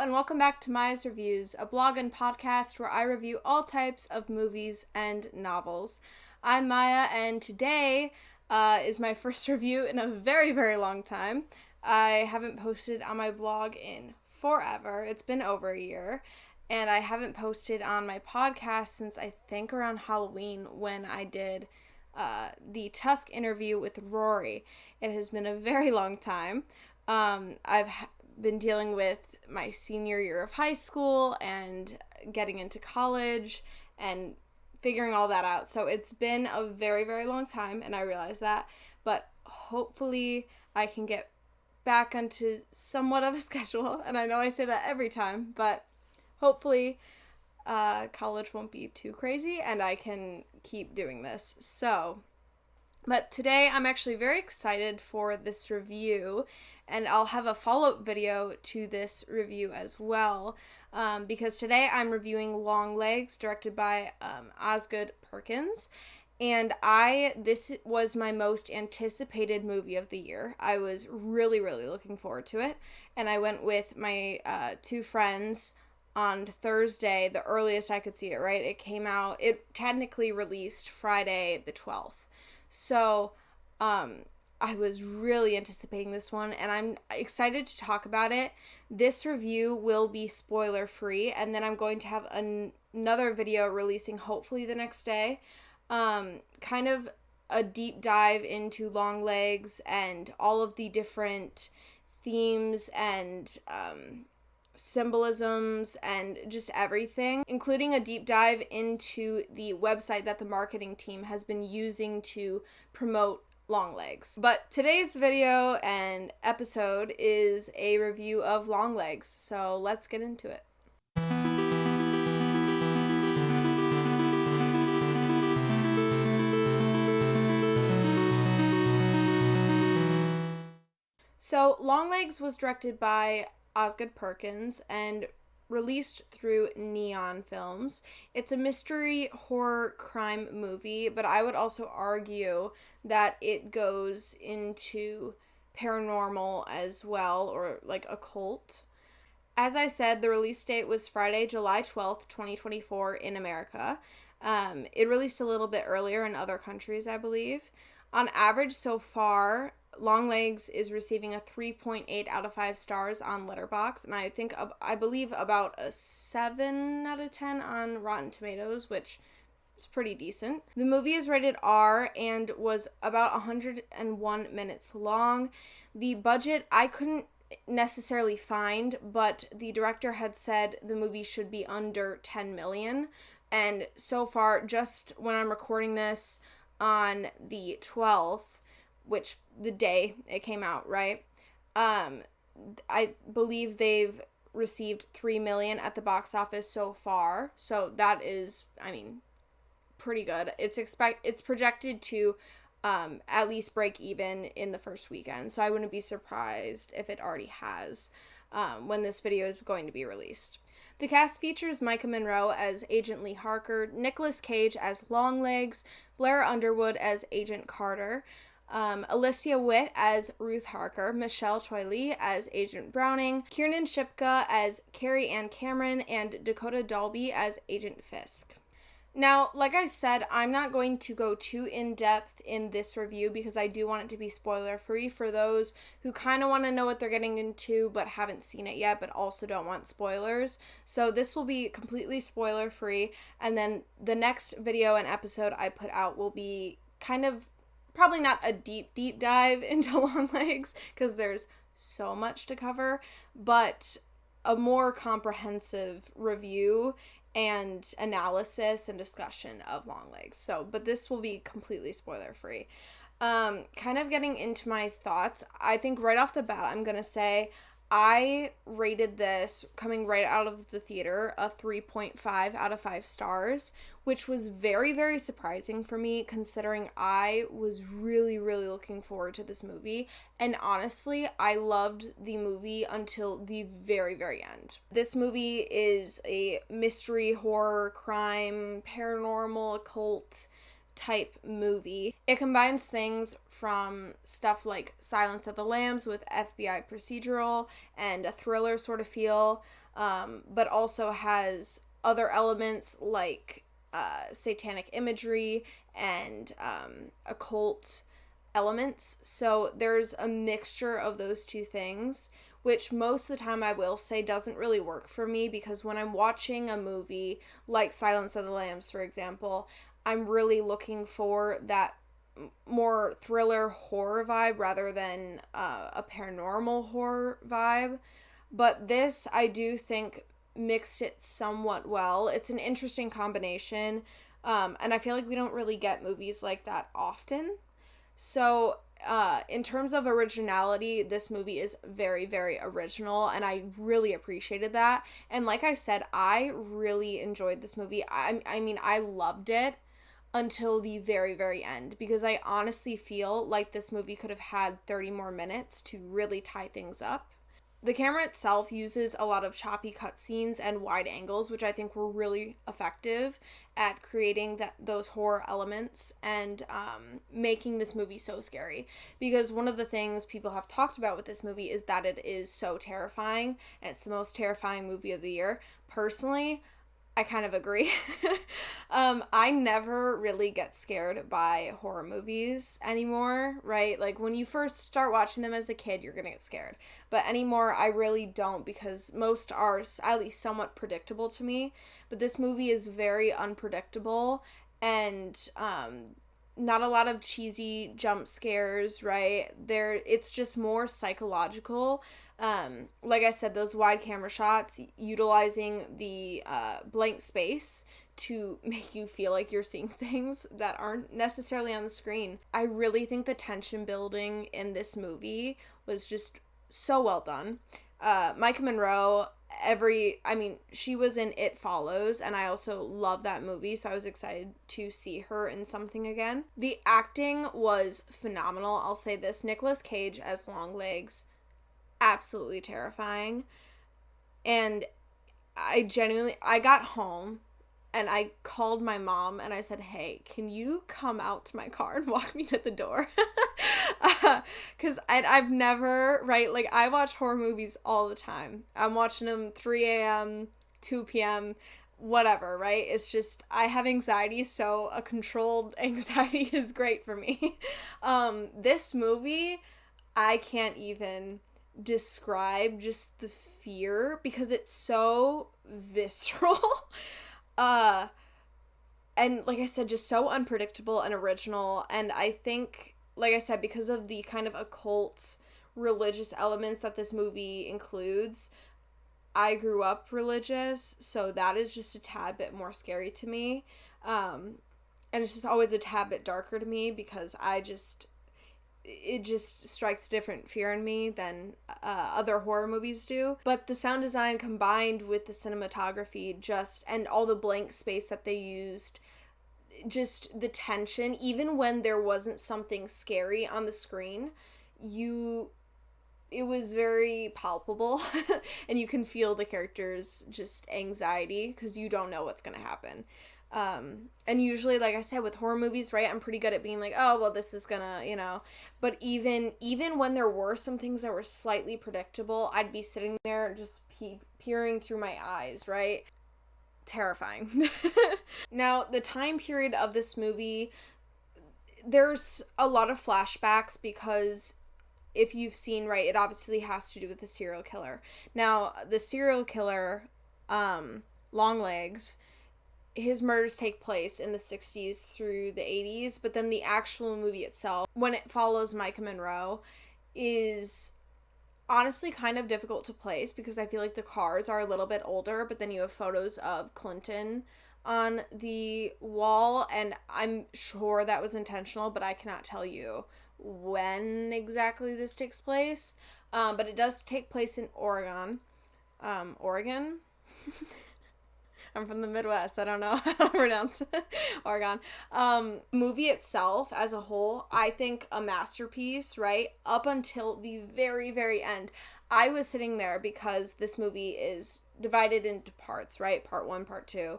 and welcome back to Maya's Reviews, a blog and podcast where I review all types of movies and novels. I'm Maya, and today is my first review in a very, very long time. I haven't posted on my blog in forever. It's been over a year, and I haven't posted on my podcast since I think around Halloween when I did the Tusk interview with Rory. It has been a very long time. I've been dealing with my senior year of high school and getting into college and figuring all that out. So it's been a very, very long time, and I realize that. But hopefully I can get back onto somewhat of a schedule. And I know I say that every time, but hopefully college won't be too crazy and I can keep doing this. But today I'm actually very excited for this review, and I'll have a follow-up video to this review as well, because today I'm reviewing Longlegs, directed by Osgood Perkins, and this was my most anticipated movie of the year. I was really, really looking forward to it, and I went with my two friends on Thursday, the earliest I could see it, right? It technically released Friday the 12th. So, I was really anticipating this one, and I'm excited to talk about it. This review will be spoiler-free, and then I'm going to have another video releasing hopefully the next day. Kind of a deep dive into Longlegs and all of the different themes and, symbolisms and just everything, including a deep dive into the website that the marketing team has been using to promote Longlegs. But today's video and episode is a review of Longlegs, so let's get into it. So Longlegs was directed by Osgood Perkins and released through Neon Films. It's a mystery horror crime movie, but I would also argue that it goes into paranormal as well, or like occult. As I said, the release date was Friday, July 12th, 2024 in America. It released a little bit earlier in other countries, I believe. On average so far, Longlegs is receiving a 3.8 out of 5 stars on Letterboxd, and I believe about a 7 out of 10 on Rotten Tomatoes, which is pretty decent. The movie is rated R and was about 101 minutes long. The budget I couldn't necessarily find, but the director had said the movie should be under 10 million, and so far, just when I'm recording this on the 12th, which the day it came out, right? I believe they've received 3 million at the box office so far. So that is, pretty good. It's projected to at least break even in the first weekend. So I wouldn't be surprised if it already has when this video is going to be released. The cast features Micah Monroe as Agent Lee Harker, Nicolas Cage as Longlegs, Blair Underwood as Agent Carter, Alicia Witt as Ruth Harker, Michelle Choi Lee as Agent Browning, Kiernan Shipka as Carrie Ann Cameron, and Dakota Dalby as Agent Fisk. Now, like I said, I'm not going to go too in-depth in this review because I do want it to be spoiler-free for those who kind of want to know what they're getting into but haven't seen it yet but also don't want spoilers. So this will be completely spoiler-free, and then the next video and episode I put out will be kind of probably not a deep dive into Longlegs because there's so much to cover, but a more comprehensive review and analysis and discussion of Longlegs. But this will be completely spoiler-free. Kind of getting into my thoughts, I think right off the bat, I'm going to say I rated this, coming right out of the theater, a 3.5 out of 5 stars, which was very, very surprising for me considering I was really, really looking forward to this movie. And honestly, I loved the movie until the very, very end. This movie is a mystery, horror, crime, paranormal, occult type movie. It combines things from stuff like Silence of the Lambs with FBI procedural and a thriller sort of feel, but also has other elements like satanic imagery and occult elements. So there's a mixture of those two things, which most of the time I will say doesn't really work for me, because when I'm watching a movie like Silence of the Lambs, for example, I'm really looking for that more thriller horror vibe rather than a paranormal horror vibe. But this, I do think, mixed it somewhat well. It's an interesting combination, and I feel like we don't really get movies like that often. So, in terms of originality, this movie is very, very original, and I really appreciated that. And like I said, I really enjoyed this movie. I mean, I loved it until the very, very end, because I honestly feel like this movie could have had 30 more minutes to really tie things up. The camera itself uses a lot of choppy cutscenes and wide angles, which I think were really effective at creating those horror elements and making this movie so scary. Because one of the things people have talked about with this movie is that it is so terrifying, and it's the most terrifying movie of the year. Personally, I kind of agree. I never really get scared by horror movies anymore, right? Like, when you first start watching them as a kid, you're gonna get scared. But anymore, I really don't, because most are at least somewhat predictable to me. But this movie is very unpredictable, and not a lot of cheesy jump scares, right? It's just more psychological. Like I said, those wide camera shots utilizing the blank space to make you feel like you're seeing things that aren't necessarily on the screen. I really think the tension building in this movie was just so well done. Micah Monroe, she was in It Follows, and I also love that movie, so I was excited to see her in something again. The acting was phenomenal, I'll say this. Nicolas Cage as Longlegs, absolutely terrifying. And I got home and I called my mom and I said, hey, can you come out to my car and walk me to the door? Because I've never, right, like, I watch horror movies all the time. I'm watching them 3 a.m., 2 p.m., whatever, right? It's just, I have anxiety, so a controlled anxiety is great for me. This movie, I can't even describe just the fear, because it's so visceral. And like I said, just so unpredictable and original. And I think, like I said, because of the kind of occult religious elements that this movie includes, I grew up religious, so that is just a tad bit more scary to me. And it's just always a tad bit darker to me, because it just strikes a different fear in me than other horror movies do. But the sound design combined with the cinematography and all the blank space that they used, just the tension, even when there wasn't something scary on the screen, it was very palpable and you can feel the characters' just anxiety, because you don't know what's going to happen. And usually, like I said, with horror movies, right, I'm pretty good at being like, oh, well, this is gonna, but even when there were some things that were slightly predictable, I'd be sitting there just peering through my eyes, right? Terrifying. Now, the time period of this movie, there's a lot of flashbacks, because if you've seen, right, it obviously has to do with the serial killer. Now, the serial killer, Longlegs, his murders take place in the 60s through the 80s, but then the actual movie itself, when it follows Micah Monroe, is honestly kind of difficult to place, because I feel like the cars are a little bit older, but then you have photos of Clinton on the wall, and I'm sure that was intentional, but I cannot tell you when exactly this takes place. But it does take place in Oregon. Oregon? I'm from the Midwest. I don't know how to pronounce Oregon. Movie itself as a whole, I think a masterpiece, right? Up until the very, very end. I was sitting there because this movie is divided into parts, right? Part 1, part 2.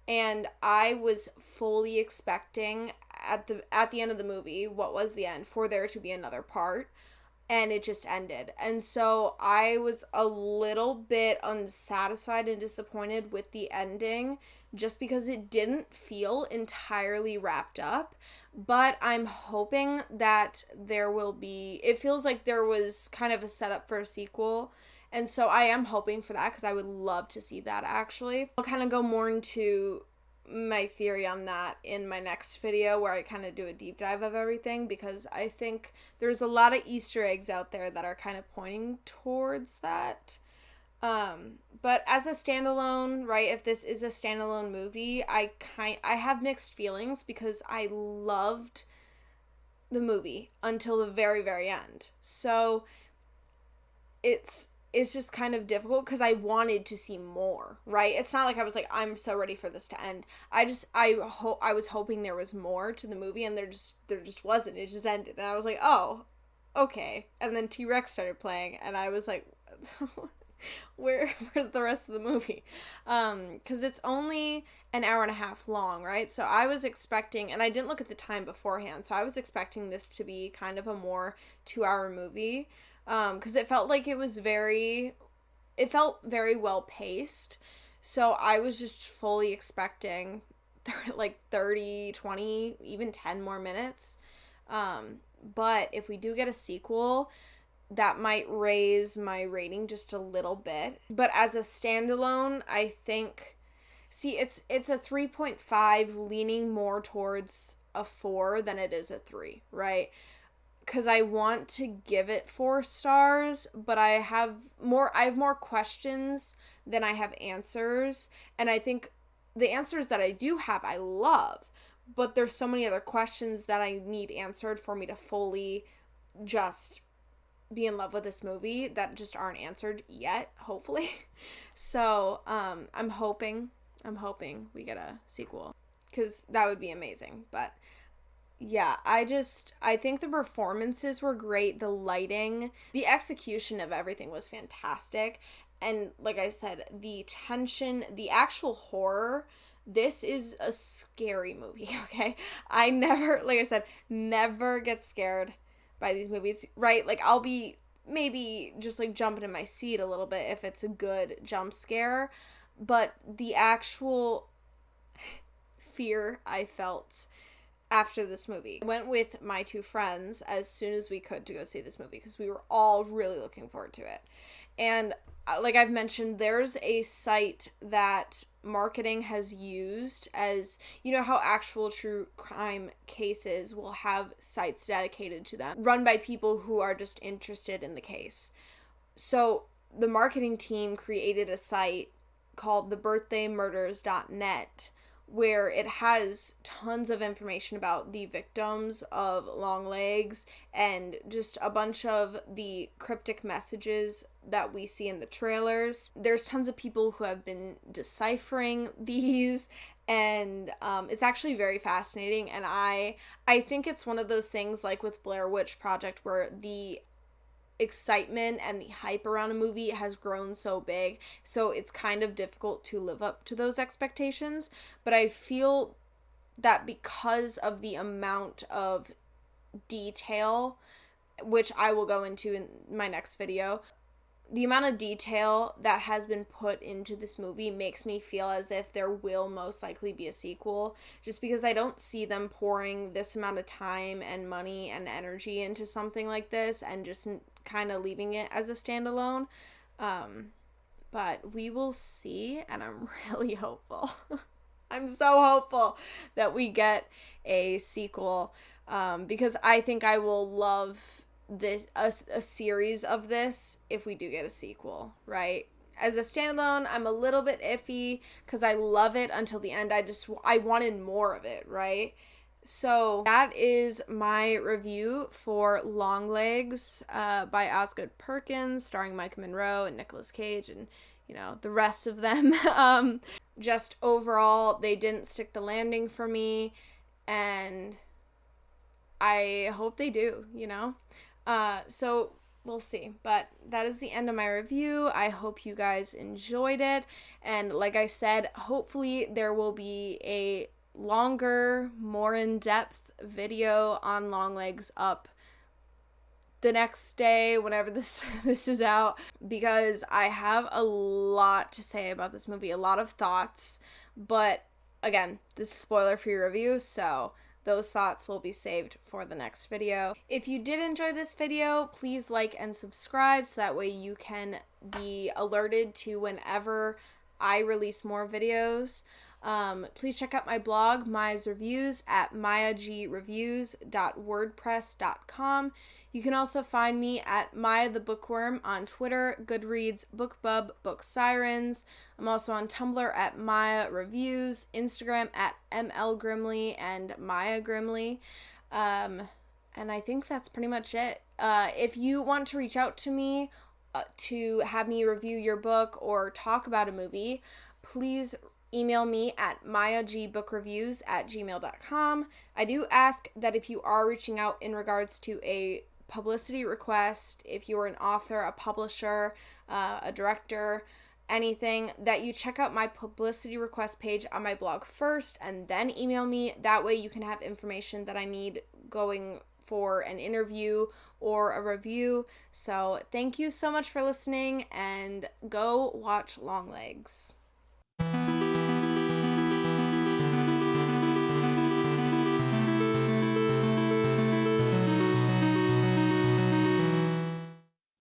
And I was fully expecting at the end of the movie, what was the end, for there to be another part, and it just ended. And so I was a little bit unsatisfied and disappointed with the ending, just because it didn't feel entirely wrapped up. But I'm hoping that it feels like there was kind of a setup for a sequel. And so I am hoping for that, because I would love to see that, actually. I'll kind of go more into my theory on that in my next video, where I kind of do a deep dive of everything, because I think there's a lot of Easter eggs out there that are kind of pointing towards that. But as a standalone, right, if this is a standalone movie, I have mixed feelings, because I loved the movie until the very, very end. So it's just kind of difficult, because I wanted to see more, right? It's not like I was like, I'm so ready for this to end. I was hoping there was more to the movie, and there just wasn't. It just ended, and I was like, oh, okay. And then T-Rex started playing, and I was like, where's the rest of the movie? Because it's only an hour and a half long, right? So I was expecting, and I didn't look at the time beforehand, so I was expecting this to be kind of a more 2-hour movie. Because it felt very well paced. So I was just fully expecting like 30, 20, even 10 more minutes. But if we do get a sequel, that might raise my rating just a little bit. But as a standalone, I think, it's a 3.5, leaning more towards a 4 than it is a 3, right? Because I want to give it 4 stars, but I have more questions than I have answers. And I think the answers that I do have, I love, but there's so many other questions that I need answered for me to fully just be in love with this movie, that just aren't answered yet, hopefully. So, I'm hoping we get a sequel, because that would be amazing. But yeah, I think the performances were great, the lighting, the execution of everything was fantastic, and like I said, the tension, the actual horror. This is a scary movie, okay? I never, like I said, never get scared by these movies, right? Like, I'll be maybe just like jumping in my seat a little bit if it's a good jump scare, but the actual fear I felt after this movie. I went with my 2 friends as soon as we could to go see this movie, because we were all really looking forward to it. And like I've mentioned, there's a site that marketing has used, as you know how actual true crime cases will have sites dedicated to them, run by people who are just interested in the case. So the marketing team created a site called thebirthdaymurders.net, where it has tons of information about the victims of Longlegs, and just a bunch of the cryptic messages that we see in the trailers. There's tons of people who have been deciphering these, and it's actually very fascinating. And I think it's one of those things, like with Blair Witch Project, where the excitement and the hype around a movie has grown so big, so it's kind of difficult to live up to those expectations. But I feel that because of the amount of detail, which I will go into in my next video, the amount of detail that has been put into this movie makes me feel as if there will most likely be a sequel, just because I don't see them pouring this amount of time and money and energy into something like this and just kind of leaving it as a standalone. But we will see, and I'm really hopeful. I'm so hopeful that we get a sequel, because I think I will love this a series of this if we do get a sequel, right? As a standalone, I'm a little bit iffy, because I love it until the end. I wanted more of it, right? So that is my review for Longlegs by Osgood Perkins, starring Micah Monroe and Nicolas Cage and, you know, the rest of them. Just overall, they didn't stick the landing for me, and I hope they do, you know? So we'll see. But that is the end of my review. I hope you guys enjoyed it. And like I said, hopefully there will be a longer, more in-depth video on Longlegs up the next day, whenever this is out, because I have a lot to say about this movie, a lot of thoughts, but again, this is spoiler-free review, so those thoughts will be saved for the next video. If you did enjoy this video, please like and subscribe so that way you can be alerted to whenever I release more videos. Please check out my blog, Maya's Reviews, at mayagreviews.wordpress.com. You can also find me at Maya the Bookworm on Twitter, Goodreads, BookBub, Book Sirens. I'm also on Tumblr at Maya Reviews, Instagram at MLGrimley and Maya Grimley. And I think that's pretty much it. If you want to reach out to me to have me review your book or talk about a movie, please email me at mayagbookrareviews@gmail.com. I do ask that if you are reaching out in regards to a publicity request, if you're an author, a publisher, a director, anything, that you check out my publicity request page on my blog first and then email me. That way you can have information that I need going for an interview or a review. So thank you so much for listening, and go watch Longlegs.